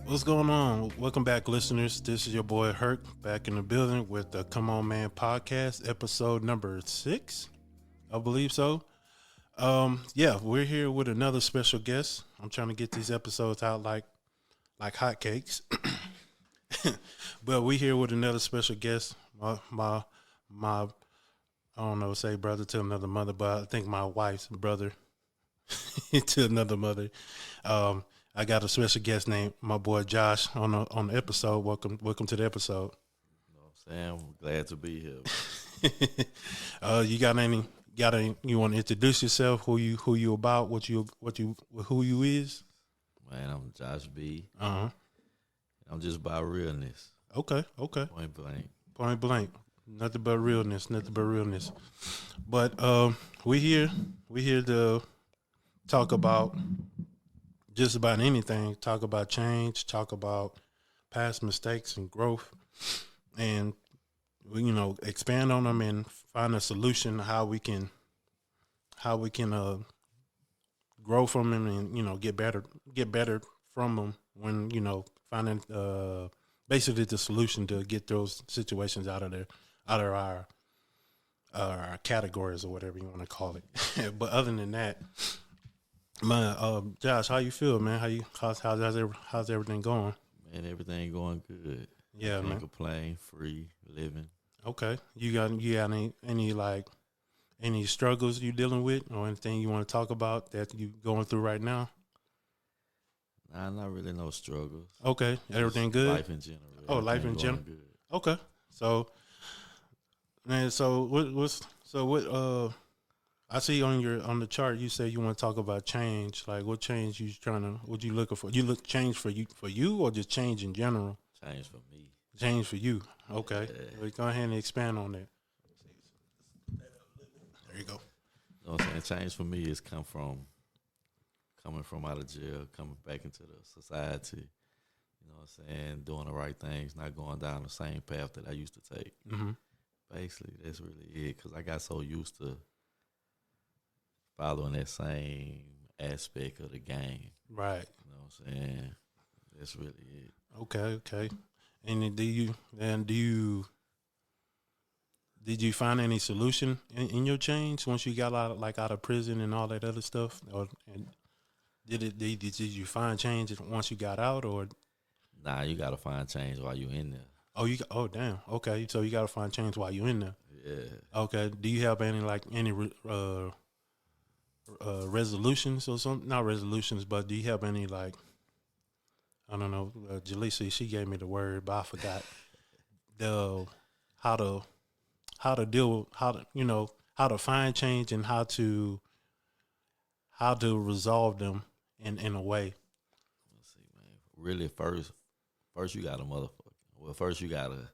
What's going on? Welcome back, listeners. This is your boy Herc back in the building with the Come On Man podcast, episode number 6, I believe so. Yeah, we're here with another special guest. I'm trying to get these episodes out like hotcakes, but we here with another special guest. My I don't know, say brother to another mother, but I think my wife's brother to another mother. Um, I got a special guest named my boy Josh on the episode. Welcome to the episode. You know what I'm saying? I'm glad to be here. You got any you want to introduce yourself, who you about, what you who you is? Man, I'm Josh B. Uh-huh. I'm just about realness. Okay. Point blank. Point blank. Nothing but realness, nothing but realness. But we here to talk about just about anything. Talk about change, talk about past mistakes and growth, and expand on them and find a solution how we can grow from them and get better from them when finding basically the solution to get those situations out of our categories or whatever you want to call it. But other than that, man, Josh, how you feel, man? How's everything going? Man, everything going good. Yeah, Can't man. complain. Free living. Okay, you got any struggles you dealing with or anything you want to talk about that you going through right now? Nah, not really no struggles. Okay, everything Just good. Life in general. Oh, life Everything in going general. good. Okay, so man, so what? I see on the chart you say you want to talk about change. Like, what change what you looking for? You look change for you or just change in general? Change for me. Change for you. Okay, Yeah. well, go ahead and expand on that. There you go. You know what I'm saying? Change for me is coming from out of jail, coming back into the society. You know what I'm saying? Doing the right things, not going down the same path that I used to take. Mm-hmm. Basically, that's really it. Because I got so used to following that same aspect of the game. Right. You know what I'm saying? That's really it. Okay. And then did you find any solution in your change once you got out of prison and all that other stuff? Or and did you find change once you got out, or Nah, you gotta find change while you in there. oh damn, okay, so you got to find change while you're in there. Yeah. Okay, do you have any resolutions or something? Not resolutions, but do you have any, like, I don't know, Jaleesa, she gave me the word, but I forgot the how to deal with how to find change and how to resolve them in a way. Let's see, man. Really, first you gotta first you gotta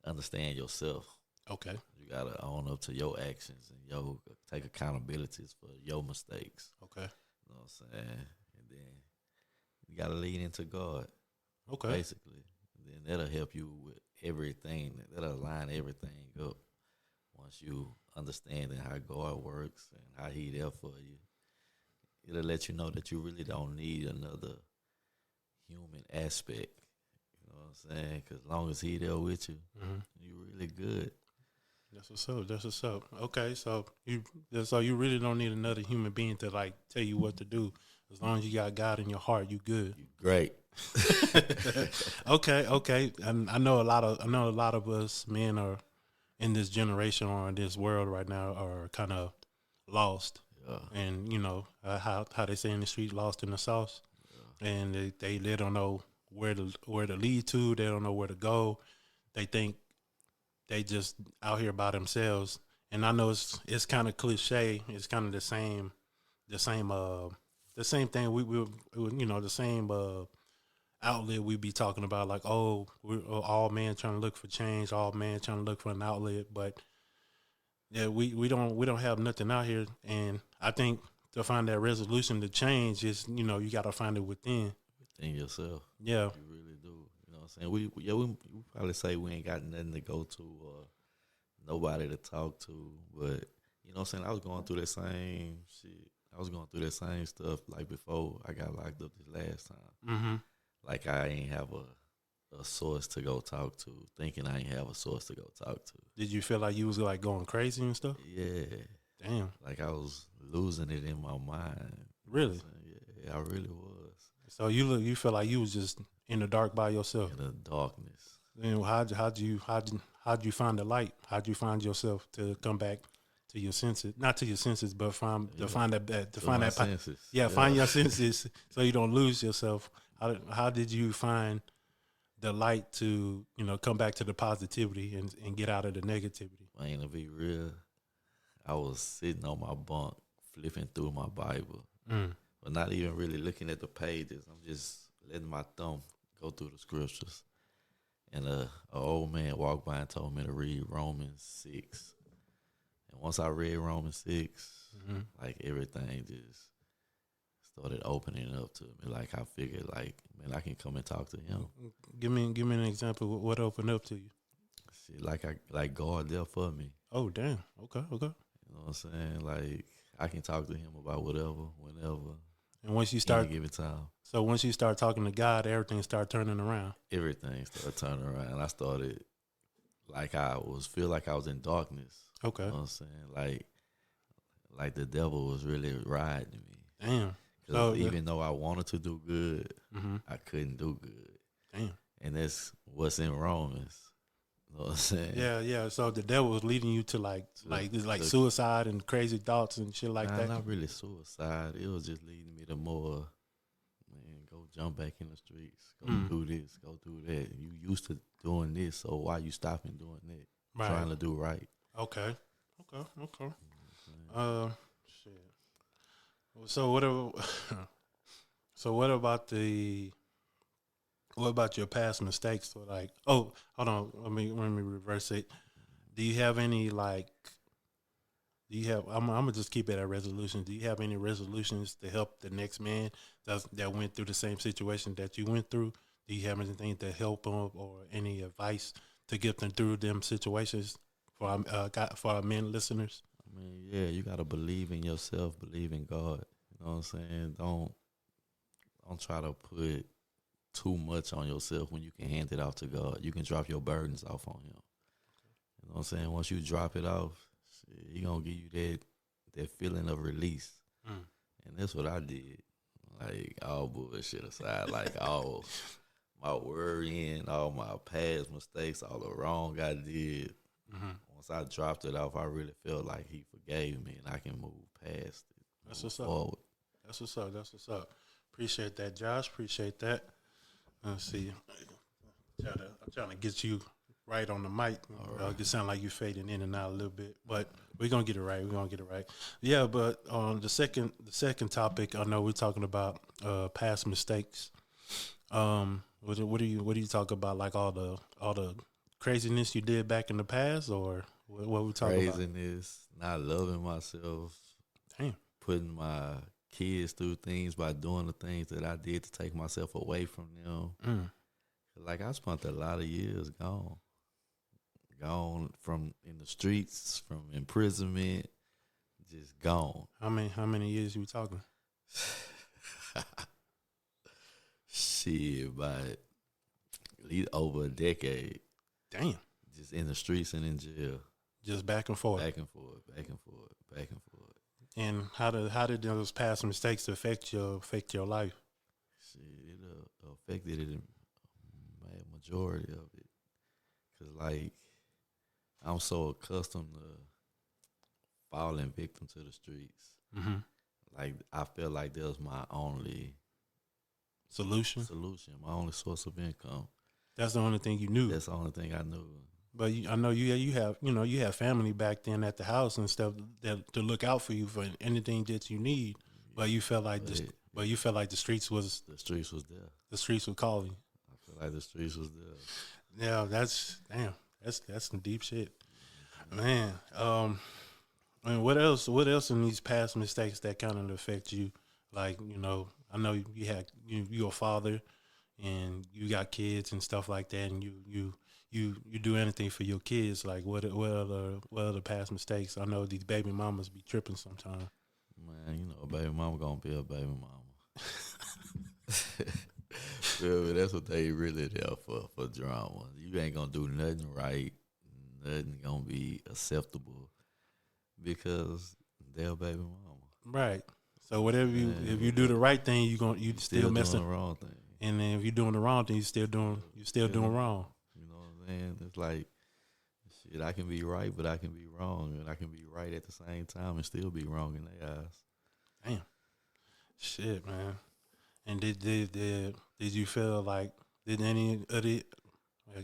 understand yourself. Okay. You gotta own up to your actions and take accountabilities for your mistakes. Okay. You know what I'm saying? And then you gotta lean into God, Okay. basically. And then that'll help you with everything. That'll line everything up. Once you understanding how God works and how He there for you, it'll let you know that you really don't need another human aspect. You know what I'm saying? Because as long as He there with you, Hmm. you really good. That's what's up. Okay, so you really don't need another human being to, like, tell you what to do. As long as you got God in your heart, you good. You great. Okay. And I know a lot of us men are in this generation or in this world right now are kind of lost, Yeah, and how they say in the street, lost in the sauce, and they don't know where to lead to. They don't know where to go. They think they just out here by themselves. And I know it's kind of cliche. It's kind of the same thing. The same outlet we be talking about, like, oh, we're all men trying to look for change, all men trying to look for an outlet. But yeah, we don't have nothing out here. And I think to find that resolution to change is, you got to find it within. within yourself. Yeah. You really do. You know what I'm saying? We probably say we ain't got nothing to go to or nobody to talk to, but you know what I'm saying? I was going through that same shit. I was going through that same stuff like before I got locked up this last time. Mm-hmm. like I ain't have a source to go talk to, thinking I ain't have a source to go talk to. Did you feel like you was like going crazy and stuff? Yeah. Damn. Like I was losing it in my mind. Really? So, yeah, I really was. So you feel like you was just in the dark by yourself. In the darkness. And how'd you find the light? How'd you find yourself to come back to your senses? Not to your senses, but find senses. find your senses so you don't lose yourself. How did you find the light to, come back to the positivity and get out of the negativity? Man, to be real, I was sitting on my bunk flipping through my Bible, but not even really looking at the pages. I'm just letting my thumb go through the scriptures. And a old man walked by and told me to read Romans 6. And once I read Romans 6, like everything just started opening up to me. Like I figured, like, man, I can come and talk to him. Give me an example. What opened up to you? Shit, like God there for me. Oh, damn. Okay. You know what I'm saying? Like I can talk to him about whatever, whenever. And once you start, give it time. So once you start talking to God, everything start turning around. Everything started turning around. I started feel like I was in darkness. Okay. You know what I'm saying? Like the devil was really riding me. Damn. Because even though I wanted to do good, Mm-hmm. I couldn't do good. Damn. And that's what's in Romans. You know what I'm saying? Yeah. So the devil was leading you to like suicide and crazy thoughts and shit like that. Not really suicide. It was just leading me to more, man, go jump back in the streets. Go do this. Go do that. You used to doing this, so why you stopping doing that? Right. Trying to do right. Okay. Shit. So what about your past mistakes? So like, hold on, let me reverse it. Do you have any I'm gonna just keep it at resolutions. Do you have any resolutions to help the next man that went through the same situation that you went through? Do you have anything to help them or any advice to get them through them situations for our men listeners? I mean, yeah, you gotta believe in yourself, believe in God. You know what I'm saying? Don't try to put too much on yourself when you can hand it off to God. You can drop your burdens off on him. You know what I'm saying? Once you drop it off, he gonna give you that feeling of release. And that's what I did. Like, all bullshit aside, like all my worrying, all my past mistakes, all the wrong I did. Once I dropped it off, I really felt like he forgave me and I can move past it. That's what's up. That's what's up. Appreciate that, Josh. Appreciate that. Let's see. I'm trying to get you right on the mic. Right. It sound like you fading in and out a little bit, but we're gonna get it right. Yeah, but on the second topic, I know we're talking about past mistakes. What do you talk about? Like all the craziness you did back in the past, or what we talking about? Craziness, not loving myself. Damn. Putting my kids through things by doing the things that I did to take myself away from them. Like I spent a lot of years gone from in the streets, from imprisonment, just gone. How many years you talking? Shit, about at least over a decade. Damn. Just in the streets and in jail. Just back and forth. Back and forth. And how did those past mistakes affect your life? Shit, it affected it in a majority of it. Cause like I'm so accustomed to falling victim to the streets. Like I felt like that was my only solution, my only source of income. That's the only thing you knew. That's the only thing I knew. But I know you have family back then at the house and stuff to look out for you for anything that you need. But you felt like the streets was there. The streets were calling. I feel like the streets was there. Yeah, that's some deep shit, man. I mean, what else in these past mistakes that kind of affect you? Like, I know you're a father and you got kids and stuff like that, and you do anything for your kids. Like, what other past mistakes? I know these baby mamas be tripping sometimes. Man, a baby mama gonna be a baby mama. feel me? That's what they really there for drama. You ain't gonna do nothing right. Nothing gonna be acceptable because they're baby mama. Right. So whatever if you do the right thing, you still messing doing the wrong thing. And then if you're doing the wrong thing, you still doing wrong. You know what I'm saying? It's like shit. I can be right, but I can be wrong, and I can be right at the same time and still be wrong in their eyes. Damn. Shit, man. And did you feel like did any of the I'm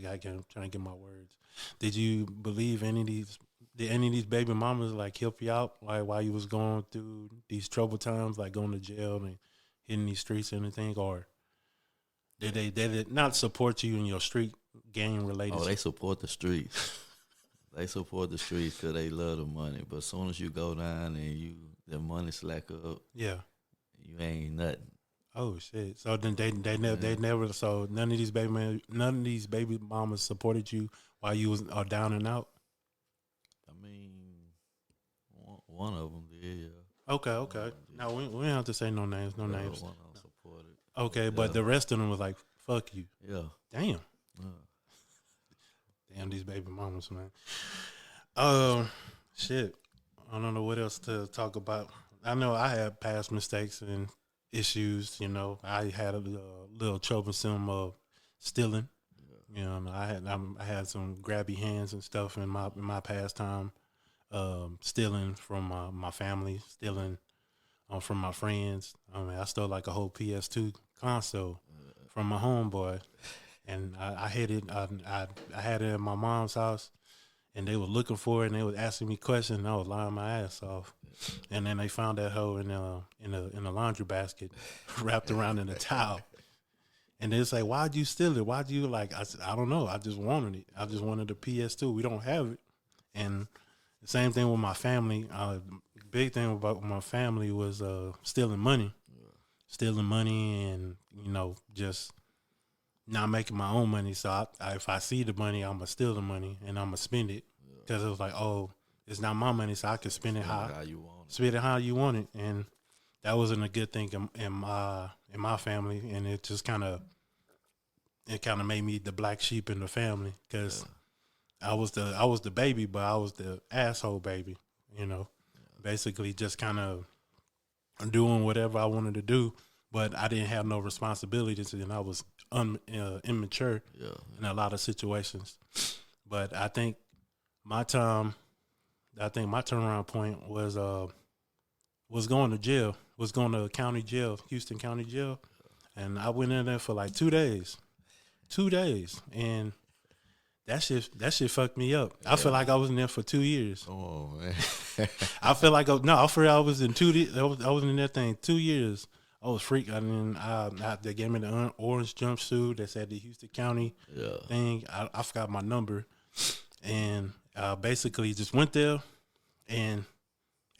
trying to get my words. Did you believe any of these baby mamas like help you out like while you was going through these troubled times, like going to jail and hitting these streets and anything, or did they not support you in your street gang related? Oh, they support the streets. They support the streets because they love the money. But as soon as you go down and the money slack up, yeah, you ain't nothing. Oh shit! So then they never. So none of these baby mamas supported you while you was down and out. I mean, one of them did. Yeah. Okay. No, we don't have to say no names. No names. One of them supported. Okay, but the rest of them was like, "Fuck you." Yeah. Damn. Yeah. Damn these baby mamas, man. Shit. I don't know what else to talk about. I know I had past mistakes and issues. You know, I had a little troublesome of stealing. Yeah. You know, I had some grabby hands and stuff in my past time. Stealing from my family, stealing from my friends. I mean, I stole like a whole PS2 console from my homeboy, and I had it. I had it in my mom's house, and they were looking for it, and they was asking me questions, and I was lying my ass off. And then they found that hoe in a laundry basket, wrapped around in a towel. And they say, "Why'd you steal it? Why'd you like?" I said, "I don't know. I just wanted it. I just wanted the PS2. We don't have it." And the same thing with my family. Big thing about my family was stealing money, and just not making my own money. So if I see the money, I'm gonna steal the money and I'm gonna spend it because it was like, oh, it's not my money, so I can spend it how you want it. Spend it how you want it, and that wasn't a good thing in my family, and it just kind of made me the black sheep in the family because. I was the baby, but I was the asshole baby, basically just kind of doing whatever I wanted to do, but I didn't have no responsibilities, and I was immature in a lot of situations. But I think my turnaround point was going to jail, was going to county jail, Houston County Jail, and I went in there for like 2 days, and that shit fucked me up. Yeah. I feel like I was in there for 2 years. Oh man, I feel like I was in I was in that thing 2 years. I was freaked. And then they gave me the orange jumpsuit that said the Houston County thing. I forgot my number, and basically just went there, and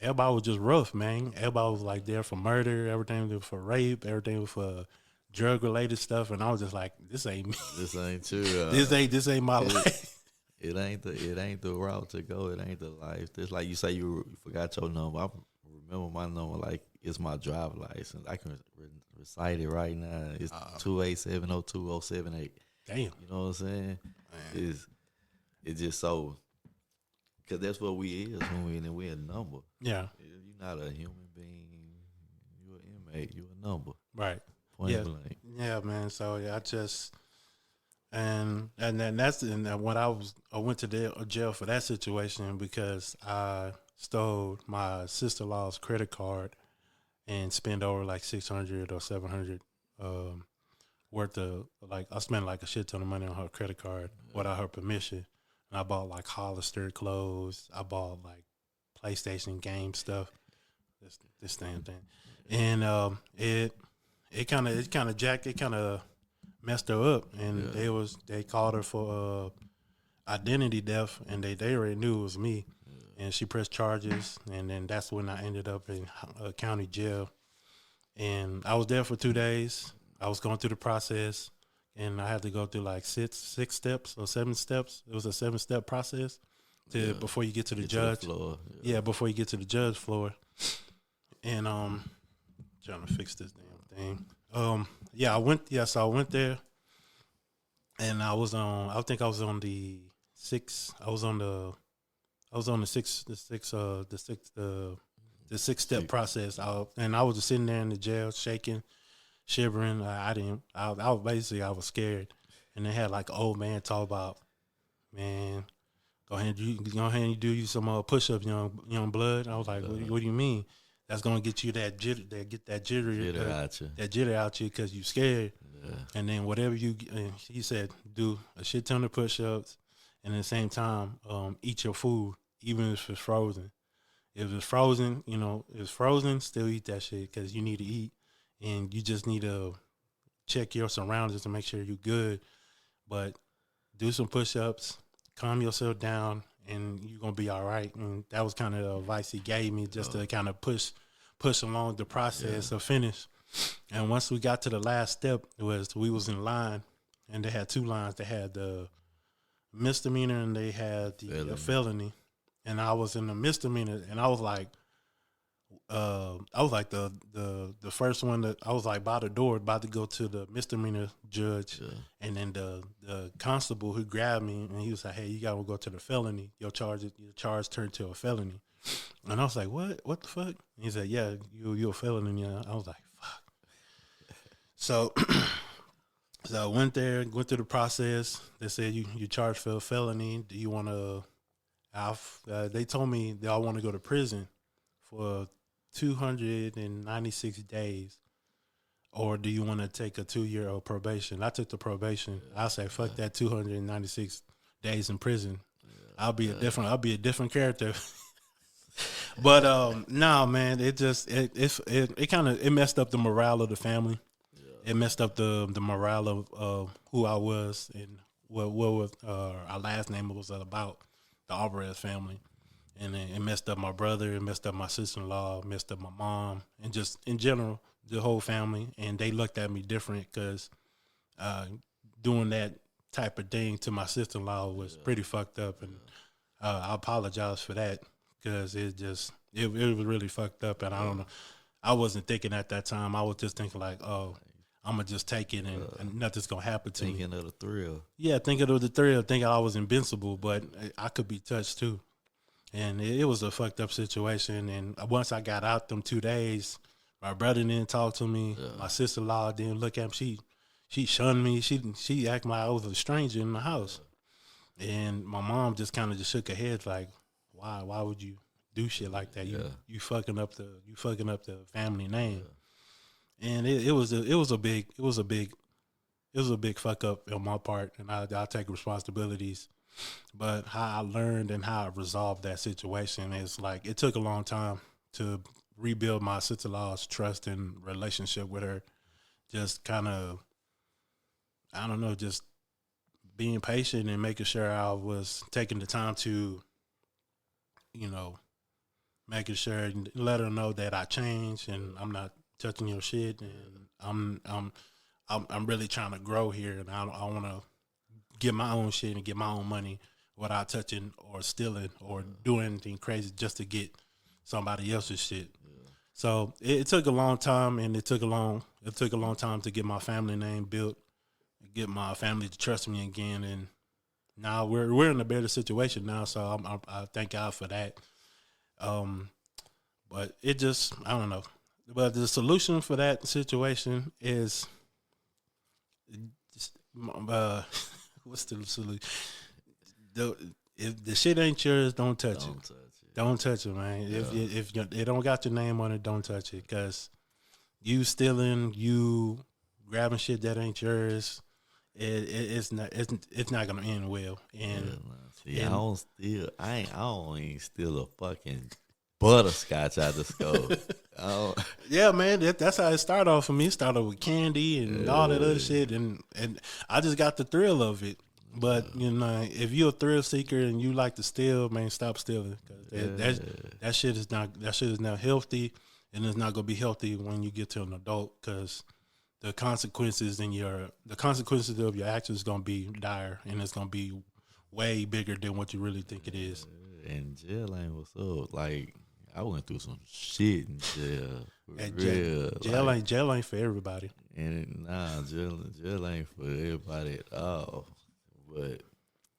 everybody was just rough, man. Everybody was like there for murder, everything was for rape, everything was for drug related stuff, and I was just like, "This ain't me. This ain't true. This ain't my life. It ain't the route to go. It ain't the life. It's like you say you forgot your number. I remember my number like it's my driver license. I can recite it right now. It's 2870278. Damn. You know what I'm saying? It's just so because that's what we is when we're a number. Yeah. You're not a human being. You're an inmate. You're a number. Right. Blank. Yeah, man. So I just and then when I went to jail for that situation because I stole my sister-in-law's credit card and spent over like $600 or $700 worth of I spent like a shit ton of money on her credit card without her permission. And I bought like Hollister clothes. I bought like PlayStation game stuff. This thing, and it kind of messed her up, and they called her for identity theft, and they already knew it was me, and she pressed charges, and then that's when I ended up in county jail, and I was there for 2 days. I was going through the process, and I had to go through like six steps or 7 steps. It was a 7-step process before you get to the judge. Before you get to the judge floor, and trying to fix this damn thing. Yeah, I went. Yeah, so I went there, and I was on. I think I was on the six. I was on the. I was on the six. The six. The six. The 6-step process. And I was just sitting there in the jail, shaking, shivering. I didn't. I was basically. I was scared, and they had like an old man talk about, man, go ahead. Go ahead and do you some push-ups, young blood. I was like, what do you mean? That's gonna get you that jitter, that jitter out you. that jitter out you because you scared. Yeah. And then whatever and he said, do a shit ton of push-ups, and at the same time, eat your food, even if it's frozen. If it's frozen, if it's frozen, still eat that shit because you need to eat, and you just need to check your surroundings to make sure you're good. But do some push-ups, calm yourself down, and you're gonna be all right. And that was kind of the advice he gave me, just to kind of push along the process of finish. And once we got to the last step, we was in line, and they had two lines. They had the misdemeanor and they had the felony. And I was in the misdemeanor, and I was like the first one that I was like by the door, about to go to the misdemeanor judge, and then the constable who grabbed me, and he was like, "Hey, you gotta go to the felony. Your charge turned to a felony." And I was like, "What the fuck?" And he said, "Yeah, you're a felony." Yeah. I was like, "Fuck." So I went there, went through the process. They said you charged for a felony. Do you want to? They told me that I want to go to prison for 296 days, or do you want to take a 2-year probation? I took the probation. I say fuck that 296 days in prison. I'll be a different character. But no, man, it just it messed up the morale of the family. It messed up the morale of who I was and what our last name was about. The Alvarez family, and it messed up my brother, it messed up my sister-in-law, messed up my mom, and just in general the whole family. And they looked at me different because doing that type of thing to my sister-in-law was pretty fucked up, and I apologize for that because it was really fucked up. And I don't know, I wasn't thinking at that time. I was just thinking like, oh, I'm gonna just take it and nothing's gonna happen to me. Thinking of the thrill. Yeah, thinking of the thrill, thinking I was invincible, but I could be touched too. And it was a fucked up situation. And once I got out them 2 days, my brother didn't talk to me. Yeah. My sister-in-law didn't look at me. She shunned me. She acted like I was a stranger in the house. Yeah. And my mom just kind of just shook her head like, why would you do shit like that? You fucking up the family name. Yeah. And it was a big fuck up on my part, and I'll take responsibilities. But how I learned and how I resolved that situation is like it took a long time to rebuild my sister-in-law's trust and relationship with her. Just kind of, I don't know, just being patient and making sure I was taking the time to, making sure and let her know that I changed and I'm not touching your shit, and I'm really trying to grow here, and I want to get my own shit and get my own money without touching or stealing or doing anything crazy just to get somebody else's shit. Yeah. So it took a long time, and it took a long time to get my family name built, get my family to trust me again, and now we're in a better situation now. So I thank God for that. But it just, I don't know. But the solution for that situation is, what's the solution? If the shit ain't yours, don't touch it. Don't touch it, man. Yeah. If it don't got your name on it, don't touch it. Because you stealing, you grabbing shit that ain't yours, it's not gonna end well. And I don't even steal a fucking butterscotch out the scope. Yeah, man, that's how it started off for me. It started with candy and all that other shit, and I just got the thrill of it. But if you're a thrill seeker and you like to steal, man, stop stealing. That shit is not healthy, and it's not gonna be healthy when you get to an adult, because the consequences of your actions is gonna be dire, and it's gonna be way bigger than what you really think it is. And jail ain't what's up. Like, I went through some shit in jail. Jail ain't for everybody. And nah, jail ain't for everybody at all. But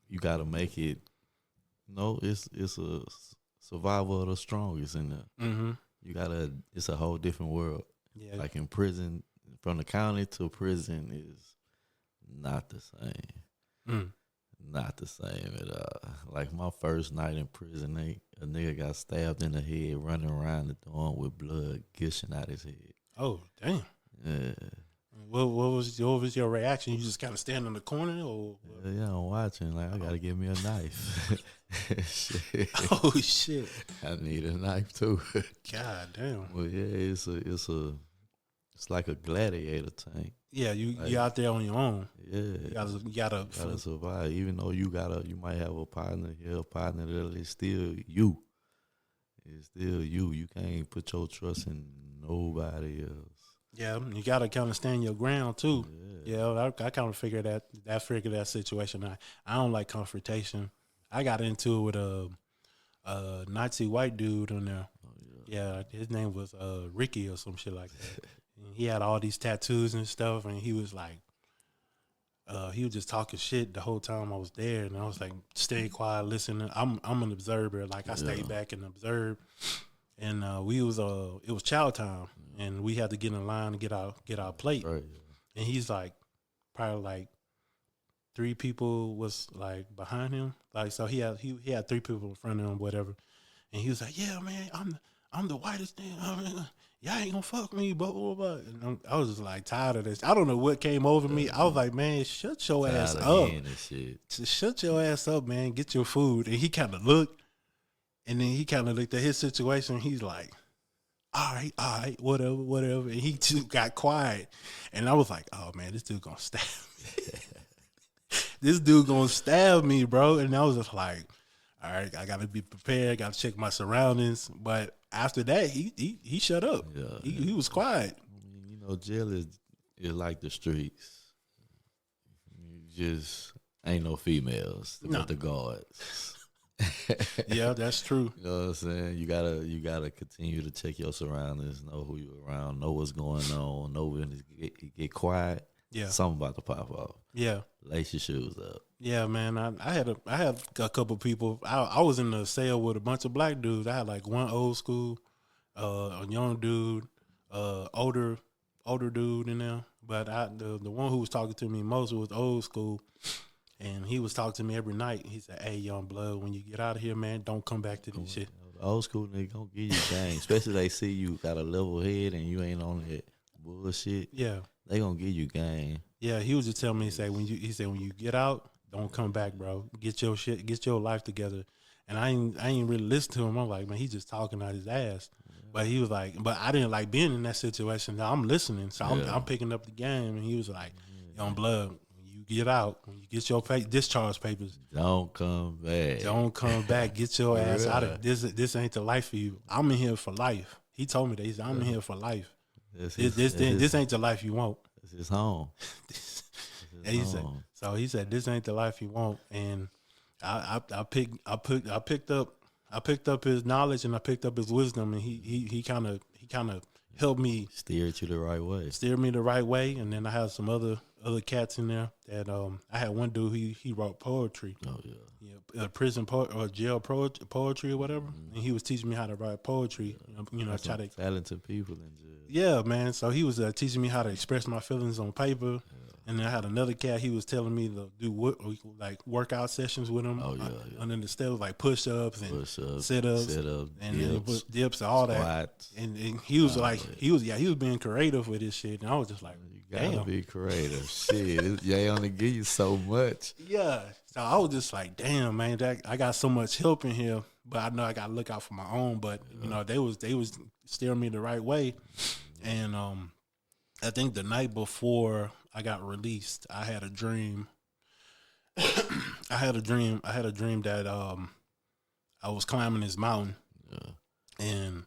you gotta make it. No, it's a survival of the strongest in there. Mm-hmm. You gotta. It's a whole different world. Yeah. Like in prison, from the county to prison is not the same. Mm. Not the same at all. Like my first night in prison, a nigga got stabbed in the head, running around the dorm with blood gushing out his head. Oh, damn. Yeah. What was your reaction? You just kind of stand in the corner, or Yeah, I'm watching. Like I gotta get me a knife. Shit. oh shit! I need a knife too. God damn. Well, yeah, it's like a gladiator tank. Yeah, you out there on your own. Yeah, You gotta survive. Even though you might have a partner here, a partner there. It's still you. It's still you. You can't put your trust in nobody else. Yeah, you gotta kind of stand your ground too. Yeah. I kind of figured that situation. I don't like confrontation. I got into it with a Nazi white dude on there. Oh, Yeah, his name was Ricky or some shit like that. And he had all these tattoos and stuff, and he was like, he was just talking shit the whole time I was there, and I was like, stay quiet, listening. I'm an observer. Like I stayed back and observed. And it was chow time, and we had to get in line to get our plate. Right. And he's like, probably like 3 people was like behind him. Like so, he had 3 people in front of him, whatever. And he was like, "Yeah, man, I'm the whitest thing. Y'all ain't gonna fuck me, blah blah blah." And I was just like tired of this. I don't know what came over me. I was like, "Man, shut your ass up. Just shut your ass up, man. Get your food." And he kind of looked. And then he kind of looked at his situation. He's like, all right, whatever. And he too got quiet. And I was like, oh, man, this dude going to stab me. This dude going to stab me, bro. And I was just like, all right, I got to be prepared. Got to check my surroundings. But after that, he shut up. Yeah, he was quiet. You know, jail is like the streets. You just ain't no females but the guards. Yeah, that's true. You know what I'm saying? You gotta continue to check your surroundings, know who you're around, know what's going on, know when it get quiet. Yeah, something about to pop off. Yeah, lace your shoes up. Yeah, man. I had a couple people. I was in the cell with a bunch of black dudes. I had like one old school, a young dude, older dude in there. But the one who was talking to me most was old school. And he was talking to me every night. He said, "Hey, young blood, when you get out of here, man, don't come back to this shit." Old school nigga gonna give you game, especially they see you got a level head and you ain't on that bullshit. Yeah, they gonna give you game. Yeah, he was just telling me, when you get out, don't come back, bro. Get your shit, get your life together. And I ain't really listen to him. I'm like, man, he's just talking out his ass. Yeah. But he was like, but I didn't like being in that situation. Now I'm listening, so I'm picking up the game. And he was like, young blood. Get out when you get your discharge papers. Don't come back. Don't come back. Get your ass out of this. This ain't the life for you. I'm in here for life. He told me that. He said, I'm in here for life. This ain't the life you want. This is home. He said this ain't the life you want. And I picked up his knowledge and I picked up his wisdom, and he kind of helped me steer me the right way. And then I had some other cats in there that I had one dude he wrote poetry. Oh yeah, prison or jail poetry or whatever. Mm-hmm. And he was teaching me how to write poetry. Try to talented people in jail. Yeah, man. So he was teaching me how to express my feelings on paper. Yeah. And then I had another cat. He was telling me to do workout sessions with him. Oh yeah. And then the steps like push-ups and sit-ups, and dips and all squats. That. And he was he was being creative with this shit. And I was just like, you gotta be creative. Shit, they only give you so much. Yeah. So I was just like, damn, man, I got so much help in here, but I know I gotta look out for my own. But they was steering me the right way. And I think the night before I got released, I had a dream. I had a dream that I was climbing this mountain, and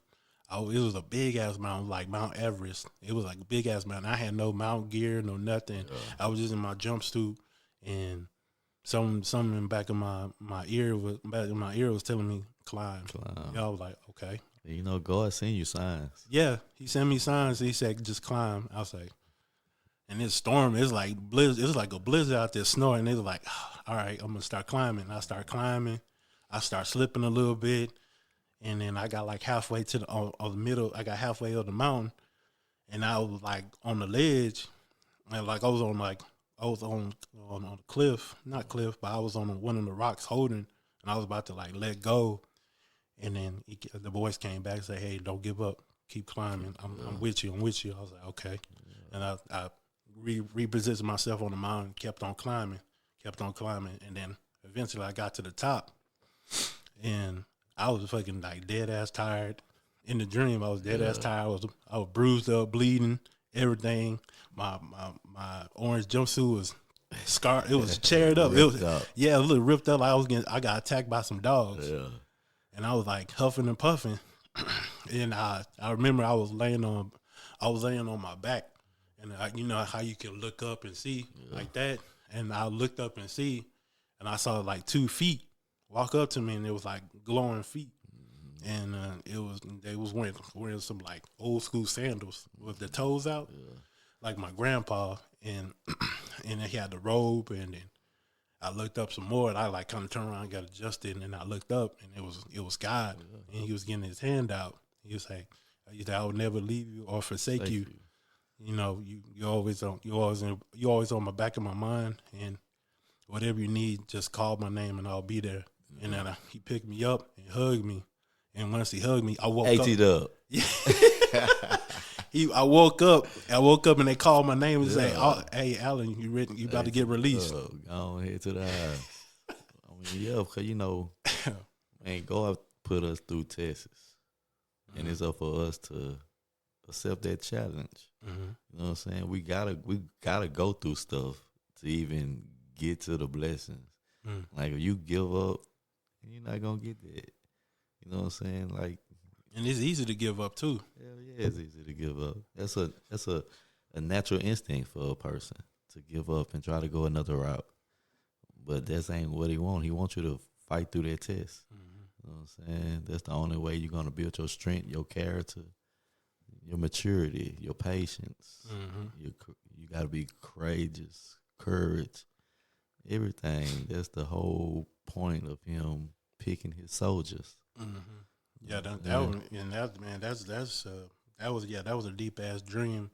it was a big ass mountain, like Mount Everest. It was like a big ass mountain. I had no mount gear, no nothing. I was just in my jumpsuit, and something in back of my ear was telling me climb. I was like, okay. God send you signs. Yeah, he sent me signs. He said, just climb. I was like, And this storm is like blizzard. It's like a blizzard out there snowing. And they was like, all right, I'm gonna start climbing. I start climbing. I start slipping a little bit, and then I got like halfway to the on the middle. I got halfway of the mountain, and I was like on the ledge, and like I was on a cliff, not cliff, but I was on one of the rocks holding, and I was about to like let go, and then the voice came back and said, "Hey, don't give up, keep climbing. I'm with you. I'm with you." I was like, okay, and I repositioned myself on the mountain, kept on climbing, and then eventually I got to the top, and I was fucking like dead ass tired. In the dream, I was dead ass tired. I was bruised up, bleeding, everything. My orange jumpsuit was scarred. It was teared up. It was a little ripped up. I got attacked by some dogs, and I was like huffing and puffing. And I remember I was laying on my back, and you know how you can look up and see like that. And I looked up and see, and I saw like 2 feet walk up to me, and it was like glowing feet. And they was wearing some like old school sandals with the toes out, like my grandpa, and then he had the robe, and then I looked up some more, and I like kind of turned around and got adjusted, and then I looked up, and it was God, and he was getting his hand out. He was like, "I will never leave you or forsake you. You know, you always on my back of my mind, and whatever you need, just call my name, and I'll be there." And then he picked me up and hugged me. And once he hugged me, I woke up. I woke up, and they called my name and say, "Hey, Alan, you about to get released." Go ahead to the eye. I mean, because you know, man, God put us through tests, and it's up for us to accept that challenge. You know what I'm saying? We gotta go through stuff to even get to the blessings. Like if you give up, you're not gonna get that. You know what I'm saying? Like, and it's easy to give up too. Hell yeah, it's easy to give up. That's a natural instinct for a person to give up and try to go another route. But that ain't what he wants. He wants you to fight through that test. You know what I'm saying? That's the only way you're gonna build your strength, your character, your maturity, your patience. You gotta be courageous, courage, everything. That's the whole point of him picking his soldiers. Yeah, that was a deep ass dream.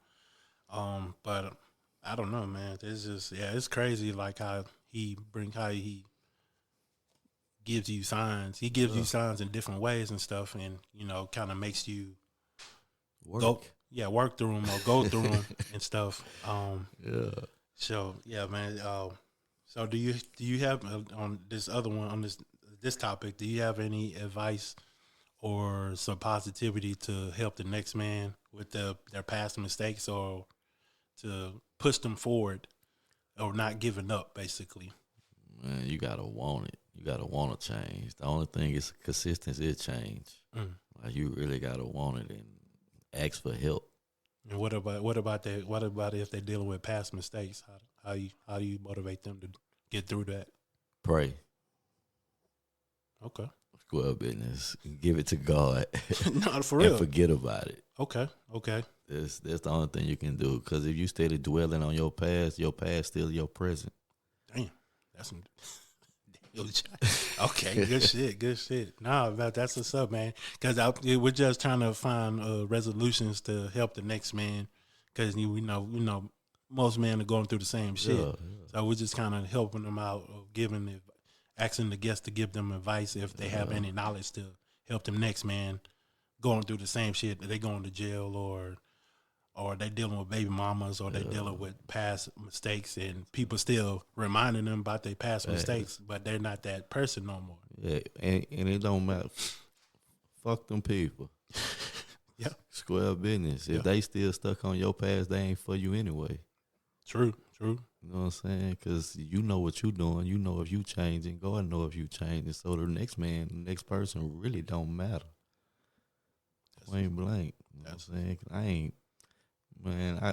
But I don't know, man. It's just it's crazy. Like how he gives you signs. He gives you signs in different ways and stuff, and you know, kind of makes you work through them or go through them and stuff. So yeah, man. So do you have on this other one on this topic? Do you have any advice or some positivity to help the next man with their past mistakes, or to push them forward, or not giving up, basically? Man, you gotta want it. You gotta want to change. The only thing is consistency is change. Like you really gotta want it and ask for help. And what about that? What about if they're dealing with past mistakes? How do you motivate them to get through that? Pray. Okay. Square business. Give it to God. Not for real. And forget about it. Okay. That's the only thing you can do. Because if you steady dwelling on your past still your present. Damn. That's some... Okay, good shit. Nah, that's what's up, man. Because we're just trying to find resolutions to help the next man. Because we know most men are going through the same shit. So we're just kind of helping them out, asking the guests to give them advice if they have any knowledge to help them next man going through the same shit. They going to jail, or they dealing with baby mamas, or they dealing with past mistakes, and people still reminding them about their past mistakes, but they're not that person no more. Yeah, and it don't matter. Fuck them people. Yeah. Square business. If they still stuck on your past, they ain't for you anyway. True. You know what I'm saying? Because you know what you doing. You know if you changing. God know if you changing. So the next person really don't matter. Point blank. You know what I'm saying?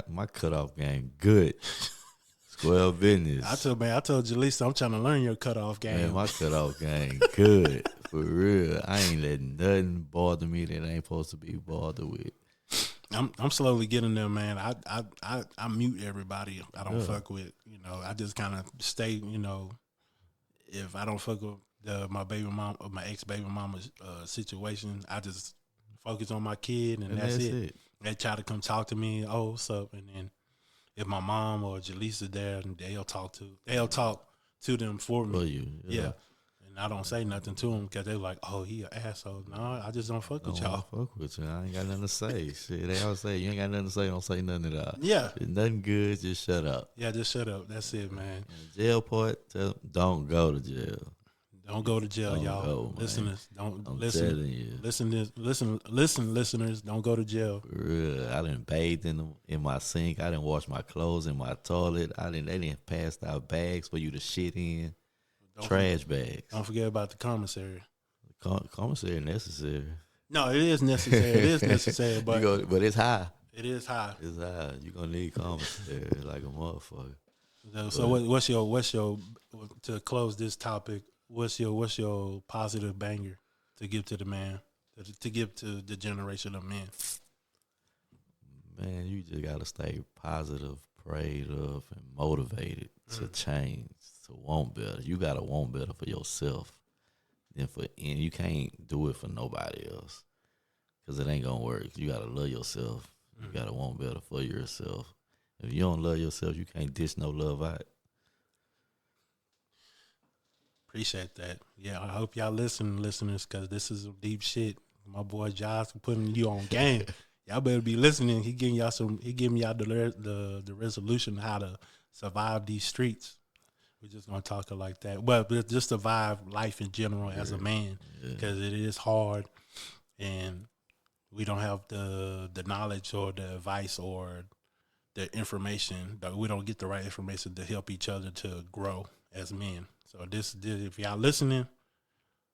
My cutoff game good. Square business. I told Jaleesa I'm trying to learn your cutoff game. Man, my cutoff game good. For real. I ain't letting nothing bother me that ain't supposed to be bothered with. I'm slowly getting there, man. I mute everybody I don't Yeah. fuck with. You know, I just kind of stay. You know, if I don't fuck with my baby mom or my ex baby mama's situation, I just focus on my kid, and that's it. They try to come talk to me. Oh, what's up? And then if my mom or Jaleesa there, and they'll talk to them for me. For you, Yeah. And I don't say nothing to them because they're like, "Oh, he an asshole." No, I just don't fuck with y'all. Fuck with you. I ain't got nothing to say. Shit, they always say you ain't got nothing to say. Don't say nothing at all. Yeah. If nothing good. Just shut up. Yeah, just shut up. That's it, man. And the jail part. Don't go to jail. Don't go to jail, Don't y'all. go, listeners, don't I'm listen. telling you. Listen, listeners. Don't go to jail. For real. I done bathed in my sink. I done washed my clothes in my toilet. They didn't pass out bags for you to shit in. Trash bags. Don't forget about the commissary. Commissary necessary. No, it is necessary. It is necessary, but but it's high. it is high. It's high. You gonna need commissary like a motherfucker. So what's your to close this topic? What's your positive banger to give to the man, to give to the generation of men? Man, you just gotta stay positive, prayed up, and motivated to change, to want better. You gotta want better for yourself, and you can't do it for nobody else, cause it ain't gonna work. You gotta love yourself. You gotta want better for yourself. If you don't love yourself, you can't dish no love out. Appreciate that. Yeah, I hope y'all listen, listeners, because this is some deep shit. My boy Josh putting you on game. Y'all better be listening. He giving y'all the resolution how to survive these streets. We're just gonna talk it like that, but just survive life in general as a man, because it is hard, and we don't have the knowledge or the advice or the information. We don't get the right information to help each other to grow as men. So this if y'all listening,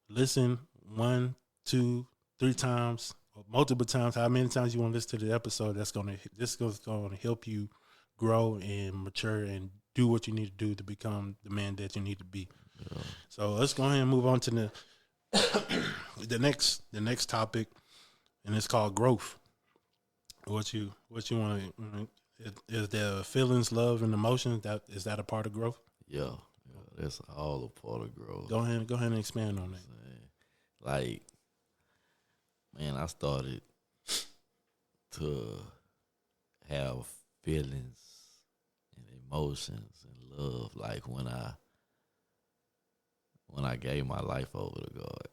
listen 1, 2, 3 times, or multiple times, how many times you want to listen to the episode. This is gonna help you grow and mature and do what you need to do to become the man that you need to be. Yeah. So let's go ahead and move on to the next topic, and it's called growth. What you want to? Is there feelings, love, and emotions? Is that a part of growth? Yeah. That's all a part of growth. Go ahead and expand on that. Like, man, I started to have feelings and emotions and love like when I gave my life over to God.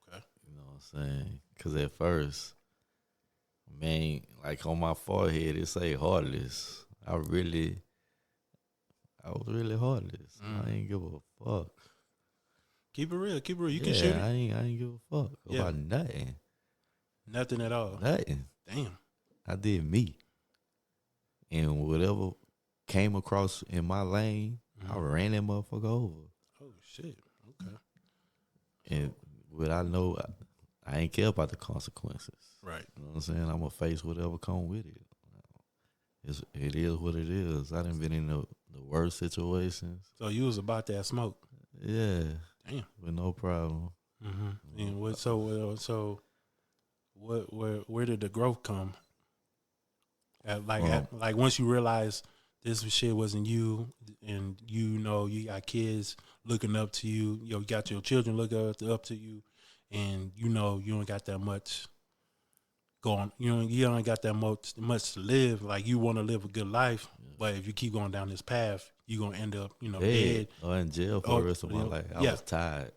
Okay. You know what I'm saying? Because at first, man, like on my forehead, it say heartless. I was really heartless. I ain't give a fuck. Keep it real. You can shoot it. I ain't give a fuck about nothing. Nothing at all. Nothing. Damn. I did me. And whatever came across in my lane, I ran that motherfucker over. Oh, shit. Okay. And what I know, I ain't care about the consequences. Right. You know what I'm saying? I'm going to face whatever come with it. It is what it is. I done been in the worst situations. So you was about that smoke. Yeah. Damn. With no problem. Mm-hmm. And where did the growth come? Like once you realize this shit wasn't you, and you got kids looking up to you, you got your children looking up to you, and you don't got that much going. You don't got that much to live. Like, you want to live a good life, but if you keep going down this path, you're gonna end up dead or in jail for the rest of my life. I was tired.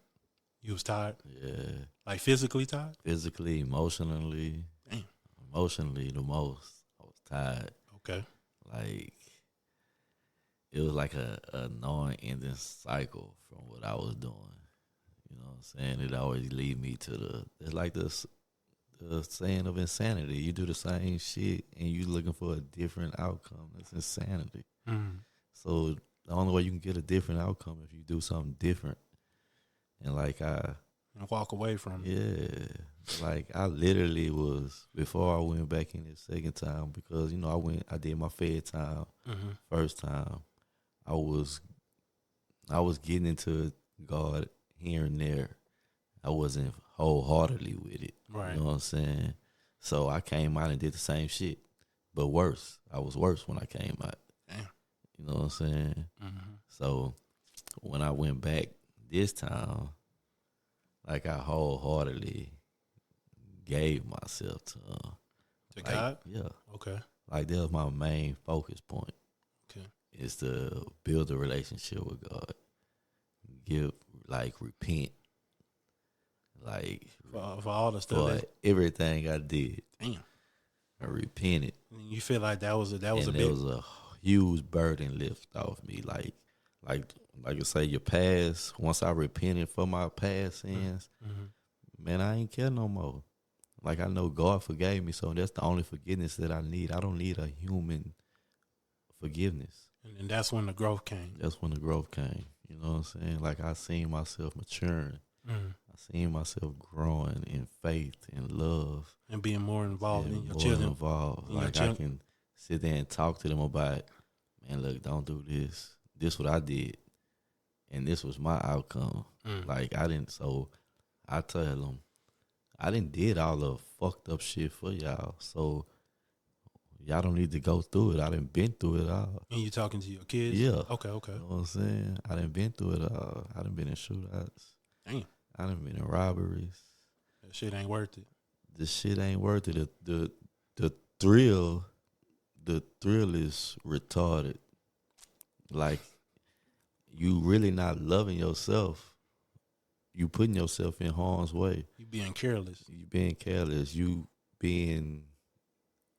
You was tired? Yeah. Like physically tired? Physically, emotionally. Damn. Emotionally the most. I was tired. Okay. Like, it was like a non-ending cycle from what I was doing. You know what I'm saying? It always lead me to it's like the saying of insanity. You do the same shit and you looking for a different outcome. That's insanity. Mm-hmm. So the only way you can get a different outcome if you do something different. And like and walk away from it. Yeah. Like, I literally was, before I went back in the second time, because, I did my Fed time first time. I was getting into God here and there. I wasn't wholeheartedly with it. Right. You know what I'm saying? So I came out and did the same shit. but worse. I was worse when I came out. Damn. You know what I'm saying? Mm-hmm. So when I went back this time, like I wholeheartedly gave myself to like, God? Yeah. Okay. Like that was my main focus point. Okay. Is to build a relationship with God. Repent. Like For all the stuff for that everything I did. damn. I repented. You feel like that was a There big was a huge burden lift off me. Like you say, your past. Once I repented for my past sins, man, I ain't care no more. Like I know God forgave me, so that's the only forgiveness that I need. I don't need a human forgiveness. and that's when the growth came. That's when the growth came. You know what I'm saying? Like I seen myself maturing. I seen myself growing in faith and love. And being more involved in your more children. involved. Like I can sit there and talk to them about, man, look, don't do this. This what I did. And this was my outcome. Like I didn't, so I tell them, I didn't did all the fucked up shit for y'all. So y'all don't need to go through it. I done been through it all. And you talking to your kids? Yeah. Okay. You know what I'm saying? I done been through it all. I done been in shootouts. Damn. I done been in robberies. That shit ain't worth it. The shit ain't worth it. The thrill is retarded. Like you really not loving yourself. You putting yourself in harm's way. You being careless. You being careless. You being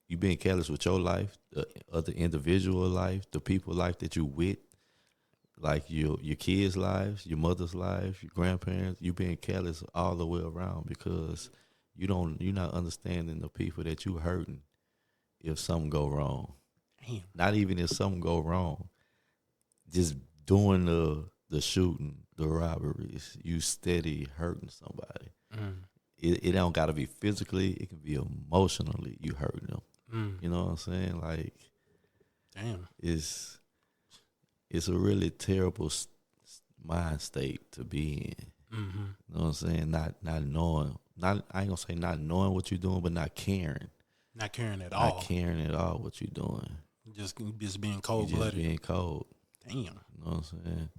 careless with your life, the other individual life, the people life that you with, like your kids' lives, your mother's life, your grandparents. You being careless all the way around because you're not understanding the people that you hurting if something go wrong. Damn. Not even if something go wrong, just doing the shooting, the robberies, you steady hurting somebody. It don't gotta be physically, it can be emotionally you hurting them. You know what I'm saying? Like, damn, it's a really terrible mind state to be in. You know what I'm saying? Not knowing. I ain't gonna say not knowing what you're doing, but not caring. Not caring at all. Not caring at all what you're doing. Just being cold blooded. Just being cold. Damn. You know what I'm saying?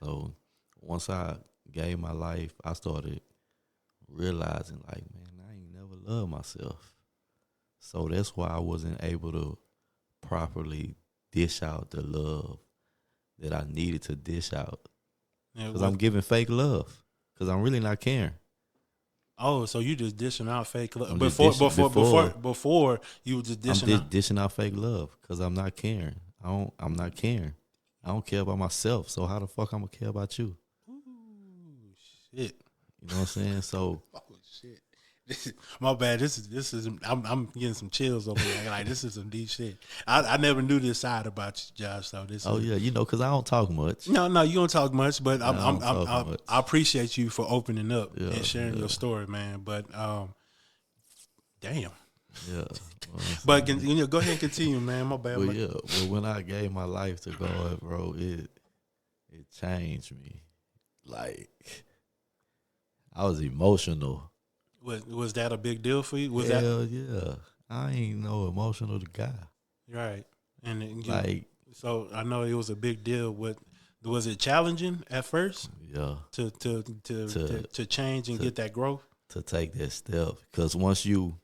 So once I gave my life, I started realizing like, man, I ain't never loved myself. So that's why I wasn't able to properly dish out the love that I needed to dish out. Because I'm giving fake love. Because I'm really not caring. Oh, so you just dishing out fake love Before you were just dishing out. Dishing out fake love because I'm not caring. I'm not caring. I don't care about myself. So how the fuck I'm gonna care about you? Ooh, shit. You know what I'm saying? So. Oh shit. My bad. This is. I'm getting some chills over here. Like this is some deep shit. I never knew this side about you, Josh. So this. Oh yeah, because I don't talk much. No, you don't talk much, but I appreciate you for opening up and sharing your story, man. But damn. Yeah. But go ahead and continue, man. My bad. But when I gave my life to God, bro, it changed me. Like I was emotional. Was that a big deal for you? Hell yeah. I ain't no emotional guy. Right. And so I know it was a big deal. Was it challenging at first? Yeah. To change and get that growth? To take that step. Because once you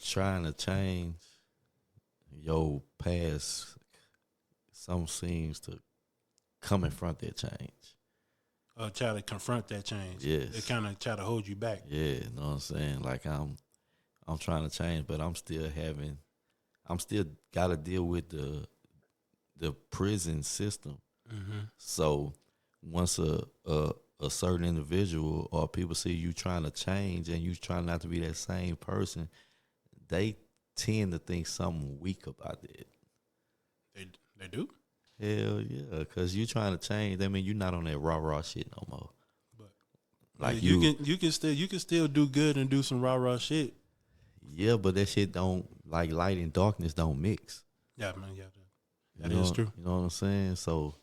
trying to change your past, some seems to come in front of that change. Try to confront that change. Yes. It kind of try to hold you back. Yeah, you know what I'm saying? Like I'm trying to change, but I'm still got to deal with the prison system. So once a certain individual or people see you trying to change and you trying not to be that same person, they tend to think something weak about it. They do? Hell yeah, because you trying to change. That mean you're not on that rah shit no more. But like you can still do good and do some rah shit. Yeah, but that shit don't, like light and darkness don't mix. Yeah, man. Yeah, that is true. You know what I'm saying? So,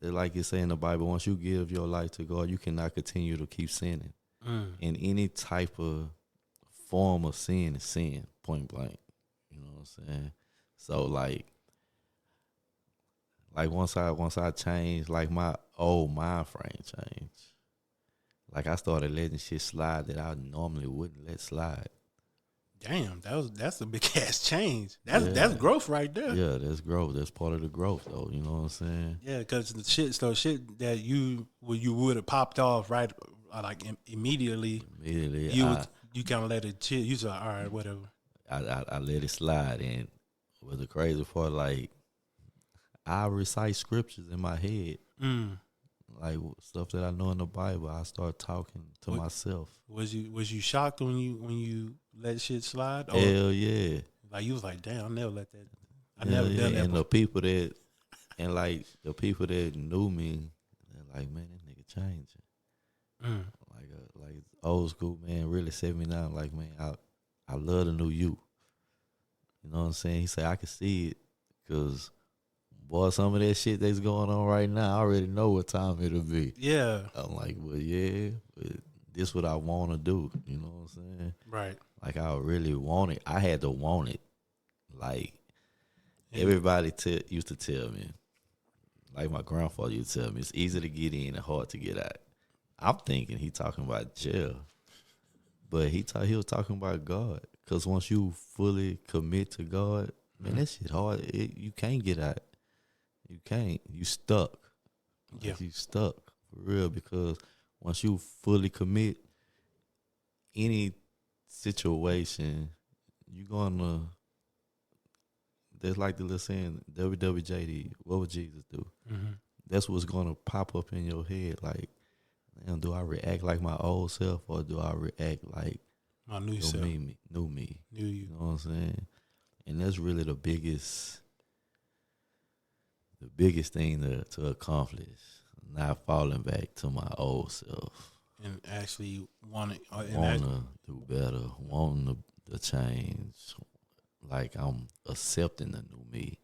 like it say in the Bible, once you give your life to God, you cannot continue to keep sinning. And any type of form of sin is sin. point blank. You know what I'm saying? So like once I changed, like my old mind frame changed. Like I started letting shit slide that I normally wouldn't let slide. Damn, that's a big ass change. That's growth right there. Yeah, that's growth. That's part of the growth, though. You know what I'm saying? Yeah, because the shit that you would have popped off right, like immediately. Immediately, You kind of let it chill. You said, all right, whatever. I let it slide, and was the crazy part, like I recite scriptures in my head, like stuff that I know in the Bible. I start talking to myself. Was you shocked when you let shit slide? Or Hell yeah! like you was like, damn, I never let that. I Hell never yeah. done that. And before. the people that knew me, they're like, man, this nigga changing. Like old school man really set me down. Like, man, I love the new you. You know what I'm saying? He said I can see it, cause boy, some of that shit that's going on right now, I already know what time it'll be. Yeah. I'm like, well, yeah, but this what I want to do. You know what I'm saying? Right. Like I really want it. I had to want it. Like everybody used to tell me, like my grandfather used to tell me, it's easy to get in and hard to get out. I'm thinking he talking about jail, but he was talking about God. Cause once you fully commit to God, man, that shit hard. You can't get out. You can't. You stuck. Like you stuck for real. Because once you fully commit, any situation, you gonna. There's like the little saying, WWJD. What would Jesus do? Mm-hmm. That's what's gonna pop up in your head. Like, damn, do I react like my old self or do I react like my new self? New me. New you. You know what I'm saying? And that's really the biggest thing to accomplish. Not falling back to my old self. And actually wanting to do better, wanting to change. Like I'm accepting the new me.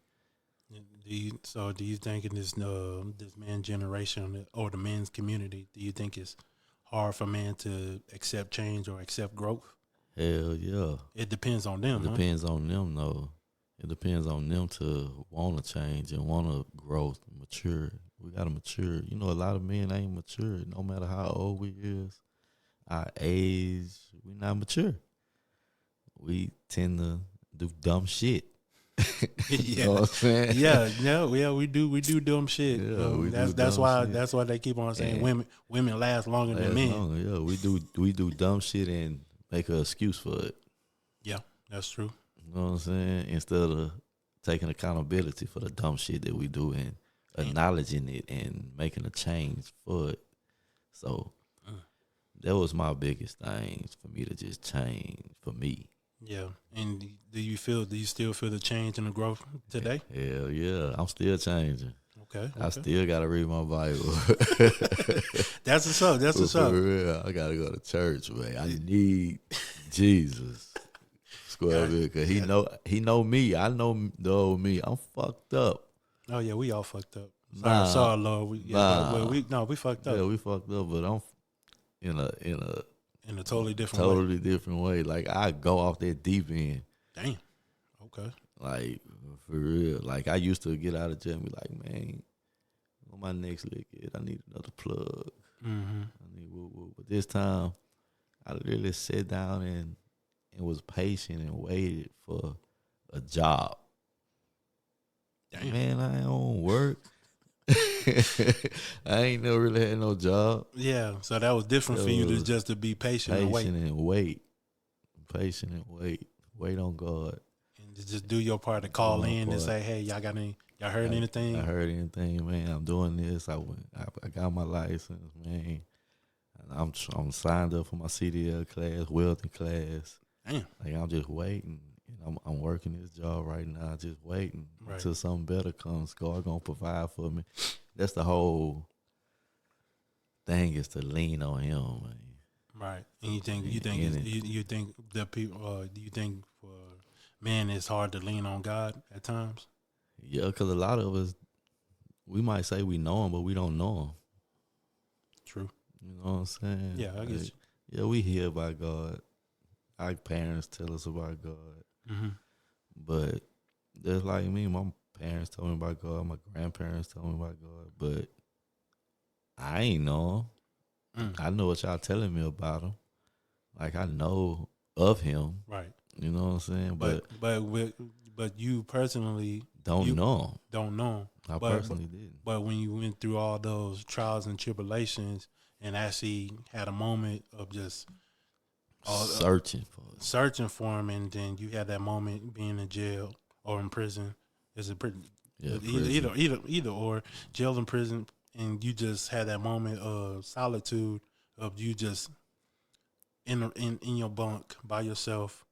Do you think in this man generation or the men's community, do you think it's hard for men to accept change or accept growth? Hell yeah. It depends on them. It depends on them, though. It depends on them to want to change and want to grow, mature. We got to mature. You know, a lot of men ain't mature. No matter how old we is, our age, we not mature. We tend to do dumb shit. You know what I'm saying? Yeah, we do dumb shit. Yeah, that's why they keep on saying women last longer than men. Yeah, we do dumb shit and make an excuse for it. Yeah, that's true. You know what I'm saying? Instead of taking accountability for the dumb shit that we do and acknowledging it and making a change for it. So that was my biggest thing for me to just change for me. Yeah. And do you still feel the change and the growth today? Hell yeah. I'm still changing. Okay. I still gotta read my Bible. That's what's up. That's what's up. For real, I gotta go to church, man. I need Jesus. Because he know me. I know the old me. I'm fucked up. Oh yeah, we all fucked up. Sorry, Lord. We fucked up. Yeah, we fucked up, but I'm in a totally different way. Like I go off that deep end. Damn. Okay. Like for real. Like I used to get out of jail and be like, man, on my next lick it, I need another plug. Mm-hmm. I need woo. But this time, I literally sat down and was patient and waited for a job. Damn. Man, I don't work. I ain't never really had no job. Yeah, so that was different for you to just to be patient and wait. Patient and wait. Wait on God. And just do your part to call in and say, hey, y'all heard anything? I heard anything, man. I'm doing this. I got my license, man. And I'm signed up for my CDL class, welding class. Damn. Like I'm just waiting. I'm working this job right now, just waiting until something better comes. God gonna provide for me. That's the whole thing, is to lean on Him, man. Right. And you think that people? Do you think for men it's hard to lean on God at times? Yeah, because a lot of us, we might say we know Him, but we don't know Him. True. You know what I'm saying? Yeah, I guess. Yeah, we hear about God. Our parents tell us about God. Mm-hmm. But just like me, my parents told me about God, my grandparents told me about God, but I ain't know him. I know what y'all telling me about him. Like I know of him. Right. You know what I'm saying? But you personally Don't know him. Don't know him. I personally didn't. But when you went through all those trials and tribulations and actually had a moment of just searching for him, and then you had that moment being in jail or in prison. Is it prison? Yeah, either or, jail and prison, and you just had that moment of solitude of you just in your bunk by yourself,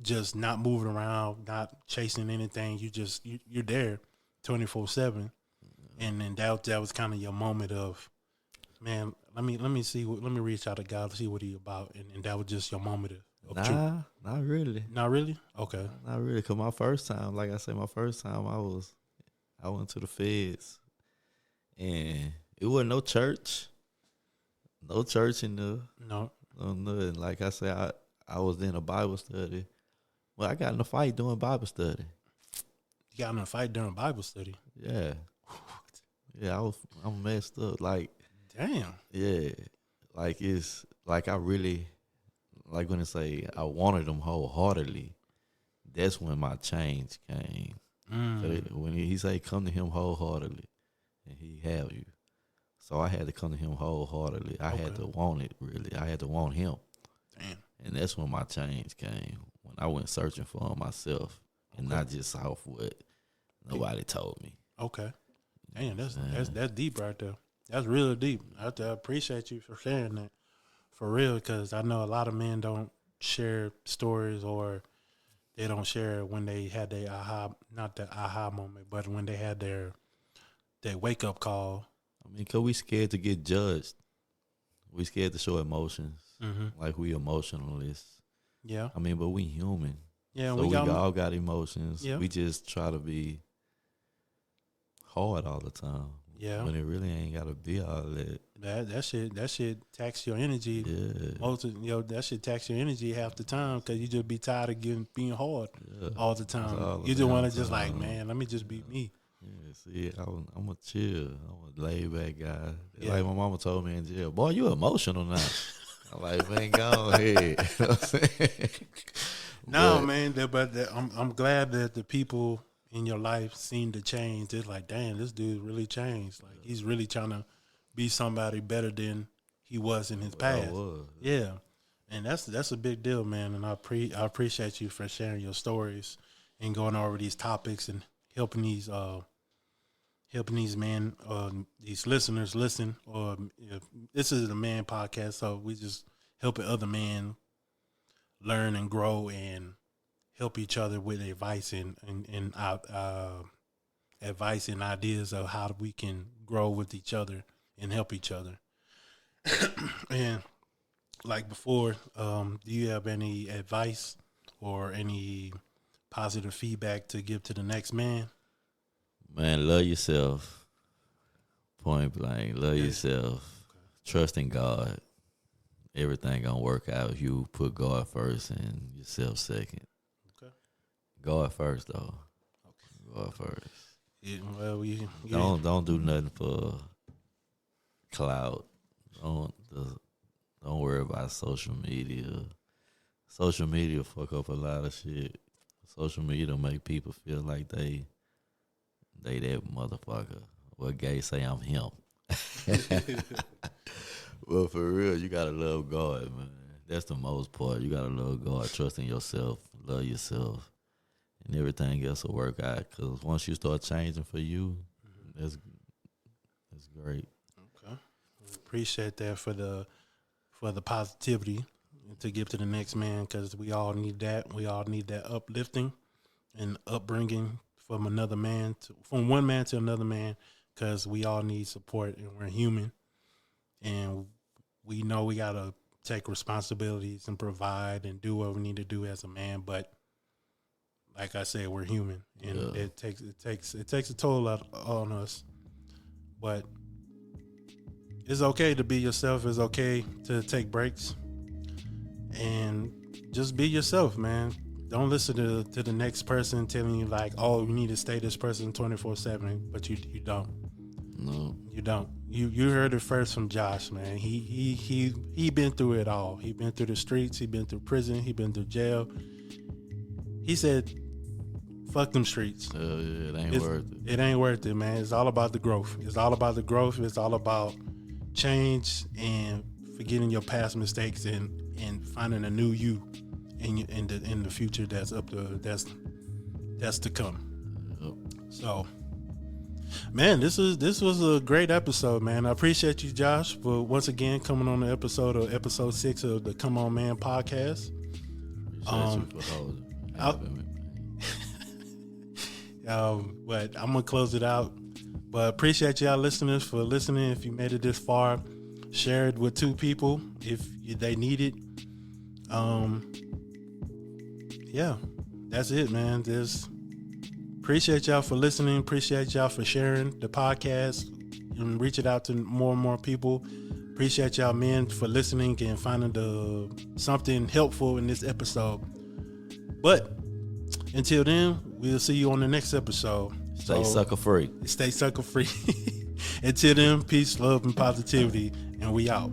just not moving around, not chasing anything. You're there 24/7, and then that was kind of your moment of, man, let me reach out to God to see what He about, and that was just your moment of truth. Not really. Not really. Okay. Not really. Cause my first time, like I said, I went to the feds, and it wasn't no church in the No. nothing. Like I said, I was in a Bible study. Well, I got in a fight doing Bible study. You got in a fight during Bible study? Yeah. Yeah, I'm messed up. Like, damn. Yeah. Like it's like I really like when they say I wanted them wholeheartedly, that's when my change came. When he say come to him wholeheartedly and he have you. So I had to come to him wholeheartedly. I had to want it really. I had to want him. Damn. And that's when my change came. When I went searching for him myself and not just off what nobody told me. Okay. Damn, that's deep right there. That's really deep. I appreciate you for sharing that. For real, because I know a lot of men don't share stories, or they don't share when they had their not the aha moment, but when they had their wake up call. I mean, because we scared to get judged. We scared to show emotions. Mm-hmm. Like we emotionalists. Yeah. I mean, but we human. Yeah, so we all got emotions. Yeah. We just try to be hard all the time. Yeah. But it really ain't gotta be all that. That shit tax your energy. Yeah. That shit tax your energy half the time, because you just be tired of being hard all the time. You just want to just like, man, let me just be me. Yeah, see, I'm a chill. I'm a laid back guy. Yeah. Like my mama told me in jail, boy, you emotional now. I'm like, man, go ahead. You know what I'm saying? No, man, but I'm glad that the people in your life seen the change. It's like, damn, this dude really changed. Like he's really trying to be somebody better than he was in his past. Yeah, and that's a big deal, man. And I appreciate you for sharing your stories and going over these topics and helping these men, these listeners listen. This is a man podcast, so we just helping other men learn and grow and help each other with advice and advice and ideas of how we can grow with each other and help each other. And like before, do you have any advice or any positive feedback to give to the next man? Man, love yourself. Point blank, love yourself. Okay. Trust in God. Everything gonna work out if you put God first and yourself second. Okay. God first though. Okay. God first. Yeah, well, don't do nothing for clout. Don't worry about social media. Social media fuck up a lot of shit. Social media make people feel like they that motherfucker. What gay say I'm him. Well, for real, you gotta love God, man. That's the most part. You gotta love God, trust in yourself, love yourself, and everything else will work out. Because once you start changing for you, that's great. Okay, appreciate that for the positivity to give to the next man, because we all need that. We all need that uplifting and upbringing from one man to another man, because we all need support and we're human, and we know we gotta take responsibilities and provide and do what we need to do as a man. But like I said, we're human, and it takes a toll on us. But it's okay to be yourself. It's okay to take breaks and just be yourself, man. Don't listen to the next person telling you like, oh, you need to stay this person 24/7, but you don't. No. You don't. You heard it first from Josh, man. He been through it all. He been through the streets. He been through prison. He been through jail. He said, "Fuck them streets. It ain't worth it. It ain't worth it, man. It's all about the growth. It's all about the growth. It's all about change and forgetting your past mistakes and finding a new you in the future that's to come." Yep. So, man, this was a great episode, man. I appreciate you, Josh, for once again coming on the episode 6 of the Come On Man podcast. Appreciate you for having me. But I'm gonna close it out. But appreciate y'all listeners for listening. If you made it this far, share it with 2 people if they need it. Yeah, that's it, man. Appreciate y'all for listening. Appreciate y'all for sharing the podcast and reach it out to more and more people. Appreciate y'all, men, for listening and finding something helpful in this episode. But until then, we'll see you on the next episode. Stay sucker free. Stay sucker free. Until then, peace, love, and positivity, and we out.